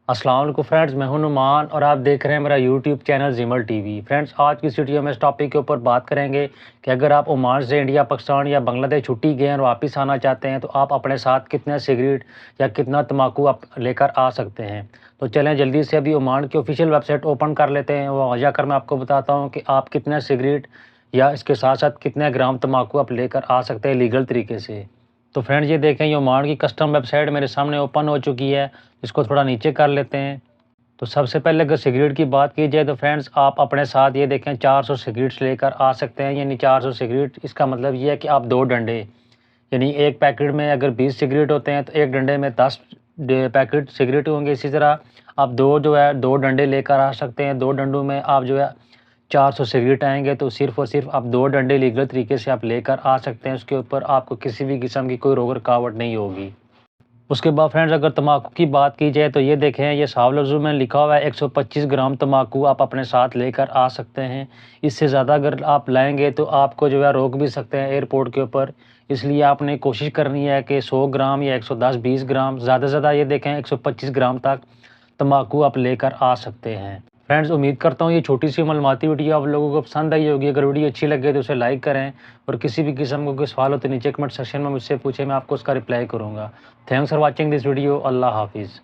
السلام علیکم فرینڈز، میں ہوں نعمان اور آپ دیکھ رہے ہیں میرا YouTube channel زیمل T V. Friends, آج کی اس ویڈیو میں اس ٹاپک کے اوپر بات کریں گے کہ اگر آپ عمان سے انڈیا، پاکستان یا بنگلہ دیش چھٹی گئے ہیں اور واپس آنا چاہتے ہیں تو آپ اپنے ساتھ کتنے سگریٹ یا کتنا تمباکو آپ لے کر آ سکتے ہیں۔ تو چلیں جلدی سے ابھی عمان کی آفیشیل ویب سائٹ اوپن کر لیتے ہیں، وہ جا کر میں آپ کو بتاتا ہوں کہ آپ کتنے سگریٹ یا اس کے ساتھ ساتھ کتنے گرام تمباکو آپ لے کر آ سکتے ہیں لیگل طریقے سے۔ تو فرینڈز، یہ دیکھیں، یہ عمان کی کسٹم ویب سائٹ میرے سامنے اوپن ہو چکی ہے، اس کو تھوڑا نیچے کر لیتے ہیں۔ تو سب سے پہلے اگر سگریٹ کی بات کی جائے تو فرینڈز، آپ اپنے ساتھ یہ دیکھیں 400 سگریٹس لے کر آ سکتے ہیں، یعنی 400 سگریٹ، اس کا مطلب یہ ہے کہ آپ 2 ڈنڈے، یعنی ایک پیکٹ میں اگر 20 سگریٹ ہوتے ہیں تو ایک ڈنڈے میں 10 پیکٹ سگریٹ ہوں گے۔ اسی طرح آپ دو ڈنڈے لے کر آ سکتے ہیں، 2 ڈنڈوں میں آپ 400 سگریٹ آئیں گے، تو صرف اور صرف آپ 2 ڈنڈے لیگل طریقے سے آپ لے کر آ سکتے ہیں۔ اس کے اوپر آپ کو کسی بھی قسم کی کوئی روک رکاوٹ نہیں ہوگی۔ اس کے بعد فرینڈز، اگر تمباکو کی بات کی جائے تو یہ دیکھیں، یہ صاف لفظوں میں لکھا ہوا ہے 125 گرام تمباکو آپ اپنے ساتھ لے کر آ سکتے ہیں۔ اس سے زیادہ اگر آپ لائیں گے تو آپ کو روک بھی سکتے ہیں ایئرپورٹ کے اوپر، اس لیے آپ نے کوشش کرنی ہے کہ 100 گرام یا 110-20 گرام، زیادہ سے زیادہ یہ دیکھیں 125 گرام تک تمباکو آپ لے کر آ سکتے ہیں۔ فرینڈز، امید کرتا ہوں یہ چھوٹی سی معلوماتی ویڈیو آپ لوگوں کو پسند آئی ہوگی۔ اگر ویڈیو اچھی لگے تو اسے لائک کریں، اور کسی بھی قسم کا کوئی سوال ہو تو نیچے کمنٹ سیکشن میں مجھ سے پوچھیں، میں آپ کو اس کا رپلائی کروں گا۔ Thanks for watching this video. اللہ حافظ۔